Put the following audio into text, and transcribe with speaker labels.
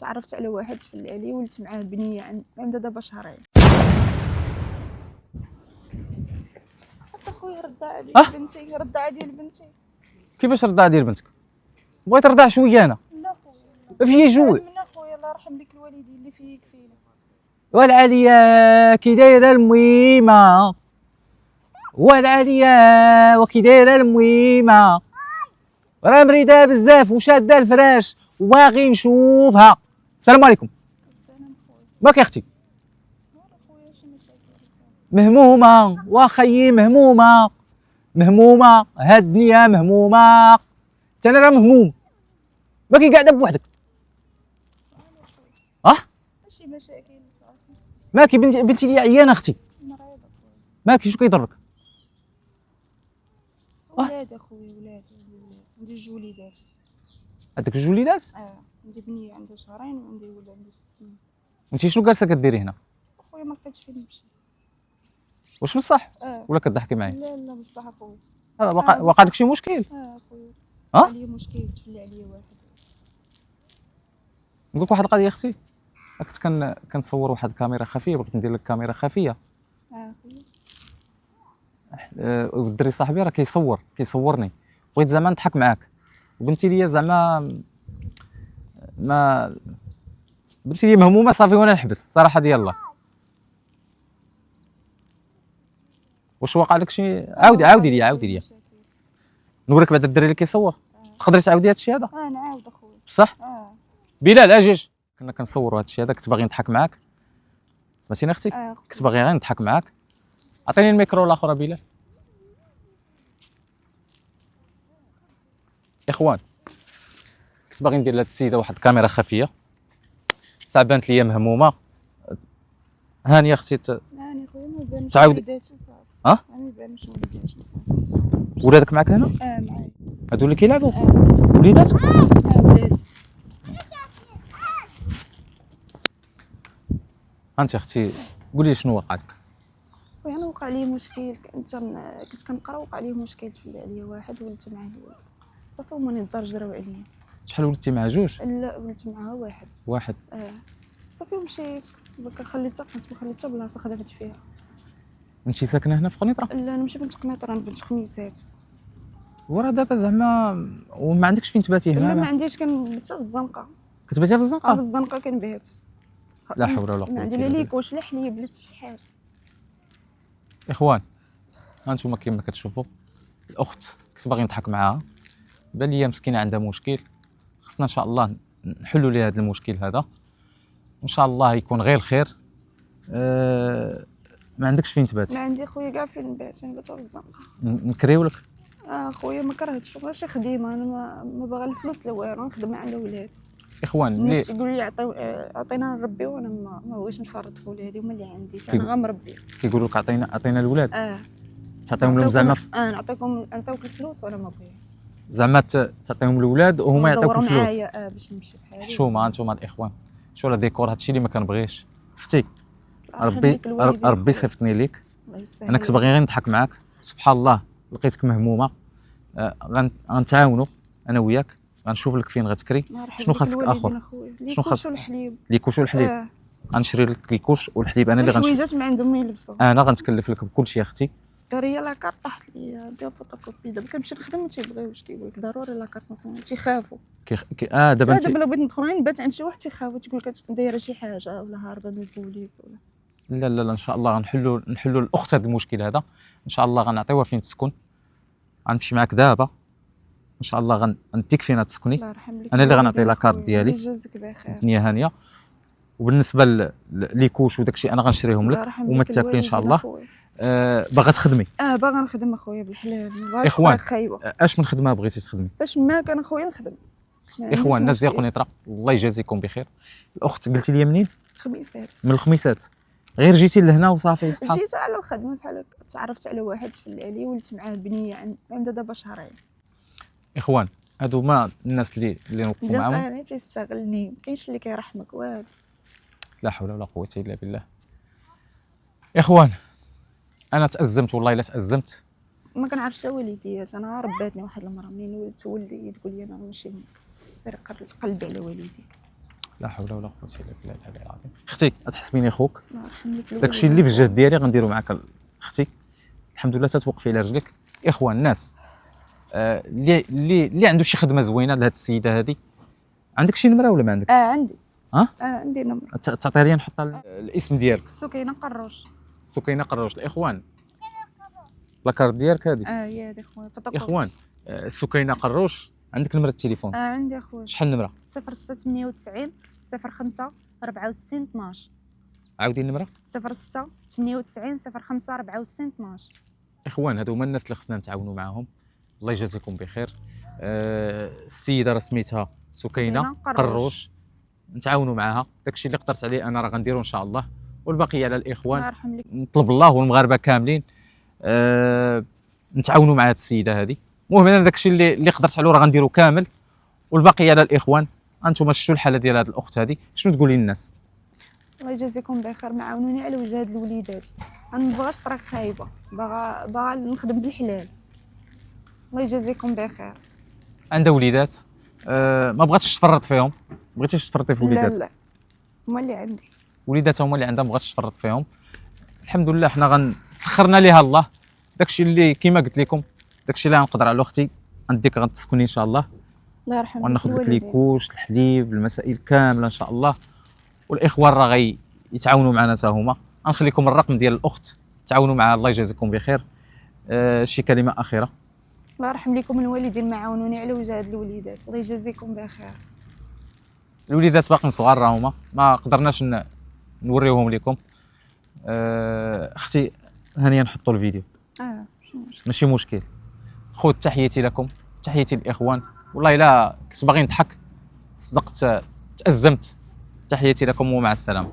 Speaker 1: تعرفت على واحد في الليالي ولت معاه بنيه عندها دابا شهرين. اخويا رضاعه ديال بنتي، رضاعه ديال بنتي.
Speaker 2: كيفاش الرضاعه ديال بنتك؟ بغيت نرضع شويه انا.
Speaker 1: لا خويا
Speaker 2: ما فيا جوع.
Speaker 1: من اخويا الله يرحم لك الوالدين اللي فيك فينا.
Speaker 2: والعاليه كي دايره الميمه، والعاليه وكي دايره الميمه، راه مريده بزاف وشاده الفراش وباغي نشوفها. السلام عليكم.
Speaker 1: السلام خويا.
Speaker 2: ماك يا اختي؟
Speaker 1: خويا شي مشاكل؟
Speaker 2: مهمومه واخيي، مهمومه مهمومه، هاد الدنيا مهمومه، حتى انا راه مهموم. ماكي قاعده بوحدك؟
Speaker 1: ماشي مشاكل صافي.
Speaker 2: ماكي بنتي لي عيانه اختي.
Speaker 1: مريضه خويا.
Speaker 2: ماكي شو كيضرك؟
Speaker 1: ولاد اخويا، ولاد عندي جوج وليدات.
Speaker 2: عندك جوج وليدات؟
Speaker 1: عندي بنيه عندها شهرين وعندي ولد عنده 6 سنين.
Speaker 2: انت شنو جالسه كديري هنا؟
Speaker 1: اخويا ما لقيتش فين نمشي.
Speaker 2: واش بصح؟ ولا كضحكي معايا؟
Speaker 1: لا لا بصح اخويا.
Speaker 2: وقع لك شي مشكل؟
Speaker 1: اخويا عليا مشكل، تفلى عليا واحد.
Speaker 2: نقول لك واحد القضيه اختي، كنت كنصور واحد الكاميرا خفيه، بغيت ندير لك كاميرا خفيه.
Speaker 1: اخويا
Speaker 2: والدري صاحبي راه كيصورني، بغيت زعما نضحك معاك، وبنتي ليا زعما ما بنتي ليا مهمومه صافي وانا نحبس صراحه ديال الله. واش واقع لك شي؟ عاودي لي نوريك بعد الدري اللي كيصور. تقدري تعاودي هذا الشيء هذا؟
Speaker 1: نعاود اخويا
Speaker 2: بصح؟ بلال اجي، كنا كنصوروا هذا الشيء هذا، كنت باغي نضحك معاك، سمعتيني اختي؟ كنت باغي غير نضحك معاك. عطيني الميكرو الاخر بلال. اخوان، كنت باغي ندير لهاد السيده واحد الكاميرا خفيه، ساعه بانت ليا مهمومه. هانيه اختي
Speaker 1: هاني خويا ما بانش
Speaker 2: تعاودي.
Speaker 1: وليداتو صافي.
Speaker 2: ما
Speaker 1: بانش وليداتو.
Speaker 2: ولادك معاك هنا؟
Speaker 1: معايا.
Speaker 2: هادو اللي كيلعبوا؟ وليداتك؟
Speaker 1: ولادي.
Speaker 2: انت اختي قولي لي شنو وقع لك؟
Speaker 1: خويا انا وقع لي مشكل، كنت كنقرا، وقع لي مشكل تفلى عليا واحد ولدت معاه ولد صافي، هما الدار جراو عليا.
Speaker 2: شحال ولدتي مع جوج؟
Speaker 1: لا ولدت معها واحد. صافي مشيت بقى، خليتها بلاصه خدمت فيها.
Speaker 2: انت ساكنه هنا في قنيطره؟
Speaker 1: لا انا ماشي بنت قنيطره، انا بنت خميسات.
Speaker 2: ورا دابا زعما وما عندكش فين تباتي هنا؟
Speaker 1: لا ما عنديش، كنبات في الزنقه.
Speaker 2: كتباتي في الزنقه؟
Speaker 1: في الزنقه كنبات.
Speaker 2: لا حول ولا قوه
Speaker 1: ما عندي لا ليكوش لا حليب لا شي حاجه.
Speaker 2: اخوان، هانتوما كما كتشوفوا الاخت كنت باغي نضحك معاها، بان ليا مسكينه عندها مشكل، خصنا ان شاء الله نحلوا ليها هذا المشكل هذا، وان شاء الله يكون غير الخير. ما عندكش فين تبات؟
Speaker 1: ما عندي خويا كاع فين نبات، نبات في الزنقه.
Speaker 2: نكريو لك؟
Speaker 1: خويا ما كرهتش، ماشي خديمه، انا ما باغا الفلوس لا والو، نخدم مع الاولاد.
Speaker 2: اخوان
Speaker 1: الناس يقولوا لي عطينا نربي، وانا ما بغيتش نفرط في ولادي، هما اللي عندي انا غا مربيه.
Speaker 2: كيقولوا لك عطينا الولاد؟ تعطيهم لهم
Speaker 1: زعما
Speaker 2: نعطيكم
Speaker 1: نعطيوك الفلوس وانا ما بغيتش،
Speaker 2: زعما تعطيهم الولاد وهما يعطيوك الفلوس
Speaker 1: معايا باش نمشي بحالي.
Speaker 2: حشومه انتوما الاخوان، شو راه ديكور، هادشي اللي ما كنبغيش. اختي ربي يصيفطني ليك، انا كنت باغي غير نضحك معاك، سبحان الله لقيتك مهمومه. غنتعاونوا انا وياك، غنشوف لك فين غتكري. شنو خاصك اخر؟
Speaker 1: شنو خاصك؟ الحليب.
Speaker 2: ليكوش والحليب. غنشري لك ليكوش والحليب، انا اللي غنشري.
Speaker 1: الحويجات ما عندهم ما يلبسوا،
Speaker 2: انا غنتكلف لك بكل شيء اختي.
Speaker 1: هي لاكارت طاحت لي ديال فوتوكوبي، دابا كنمشي نخدم ما تيبغيوش، كيقول لك ضروري لاكارت ناسيونال، تيخافوا.
Speaker 2: دابا انت
Speaker 1: لو بغيت ندخل نبات عند شي واحد تيخافوا، تيقول لك دايره شي حاجه ولا هاربه من البوليس ولا.
Speaker 2: لا ان شاء الله غنحلوا الاخت هذا المشكل هذا، ان شاء الله غنعطيوها فين تسكن. غنمشي معاك دابا ان شاء الله، غنديك فين تسكني. انا اللي غنعطي لاكارت ديالي.
Speaker 1: يجازيك بخير.
Speaker 2: الدنيا هانيه. وبالنسبه ليكوش وداكشي انا غنشريهم لك وما تاكلي ان شاء الله. باغا تخدمي؟
Speaker 1: باغا نخدم اخويا بالحلال،
Speaker 2: اخوان اش من خدمه بغيتي تخدمي؟
Speaker 1: باش ما كان اخويا نخدم.
Speaker 2: اخوان الناس ديال قنيطره الله يجازيكم بخير. الاخت قلتي لي منين؟
Speaker 1: خميسات.
Speaker 2: من الخميسات؟ غير جيتي لهنا وصافي؟ سبحان الله.
Speaker 1: جيت على الخدمه بحال هكا، تعرفت على واحد في الليالي ولت معاه بنيه عندها دابا شهرين.
Speaker 2: اخوان هادو هما الناس اللي نوقفوا معاهم.
Speaker 1: انا تيستغلني، ما كاينش اللي كيرحمك والو.
Speaker 2: لا حول ولا قوه الا بالله. اخوان انا تازمت والله الا تازمت،
Speaker 1: ما كنعرفش والديات، انا رباتني واحد المراه منين ولدت ولدي تقول لي انا ماشي فرق قلبي على والديك.
Speaker 2: لا حول ولا قوه الا بالله العلي العظيم. اختي تحسبيني خوك،
Speaker 1: الله يرحم لك
Speaker 2: داكشي اللي في الجهد ديالي غنديرو معاك اختي. الحمد لله تتوقفي على رجلك. اخوان الناس اللي عنده شي خدمه زوينه لهاد السيده هذه، عندك شي نمره ولا ما عندك؟
Speaker 1: عندي.
Speaker 2: ها
Speaker 1: عندي نمر.
Speaker 2: تعطي لي نحط الاسم ديالك.
Speaker 1: سكينه قروش.
Speaker 2: سكينه قروش. الاخوان لاكارت ديالك هذه.
Speaker 1: هي هذه خويا فوتوكوبي.
Speaker 2: اخوان سكينه قروش، عندك نمره التليفون؟
Speaker 1: عندي اخويا.
Speaker 2: شحال النمره؟
Speaker 1: 0698 05 64 12.
Speaker 2: عاودي النمره.
Speaker 1: 0698 05 64 12.
Speaker 2: اخوان هادو هما الناس اللي خصنا نتعاونوا معاهم. الله يجازيكم بخير. السيده راه سميتها سكينه قروش، نتعاونوا معاها. داكشي اللي قدرت عليه انا راه غنديرو ان شاء الله، والباقي على الاخوان.
Speaker 1: الله يرحم لك.
Speaker 2: نطلب الله والمغاربه كاملين نتعاونوا مع هاد السيده هذه. المهم انا داكشي اللي قدرت عليه راه غنديرو كامل، والباقي على الاخوان. انتم شفتوا الحاله ديال هاد الاخت هذه، شنو تقولي للناس؟
Speaker 1: الله يجازيكم بخير، معاونوني على وجه هاد الوليدات. انا ما بغاش طريق خايبه، باغا نخدم بالحلال. الله يجازيكم بخير.
Speaker 2: عندها وليدات، ما بغاتش تفرط فيهم. بغيتيش تفرطي في وليدات؟
Speaker 1: لا هما اللي عندي.
Speaker 2: وليداتها هما اللي عندها، ما بغاتش تفرط فيهم. الحمد لله حنا سخرنا ليها الله. داكشي اللي كيما قلت لكم، داكشي اللي غنقدر على اختي غنديك غتسكني ان شاء الله،
Speaker 1: الله يرحم لك.
Speaker 2: وناخذ لك ليكوش الحليب المسائل كامله ان شاء الله. والاخوان راه يتعاونوا معنا حتى هما. غنخليكم الرقم ديال الاخت، تعاونوا معها. الله يجازيكم بخير. شي كلمه اخيره؟
Speaker 1: الله يرحم لكم الوالدين، معاونوني على وجه هاد الوليدات. الله يجازيكم بخير.
Speaker 2: الوليدات باقيين صغار راه هما، ما قدرناش نوريوهم لكم. اختي هانيه نحطوا الفيديو.
Speaker 1: شنو مشكل؟
Speaker 2: ماشي مشكل. خذ تحياتي لكم، تحياتي للاخوان. والله الا كنت باغي نضحك صدقت تأزمت. تحياتي لكم ومع السلامه.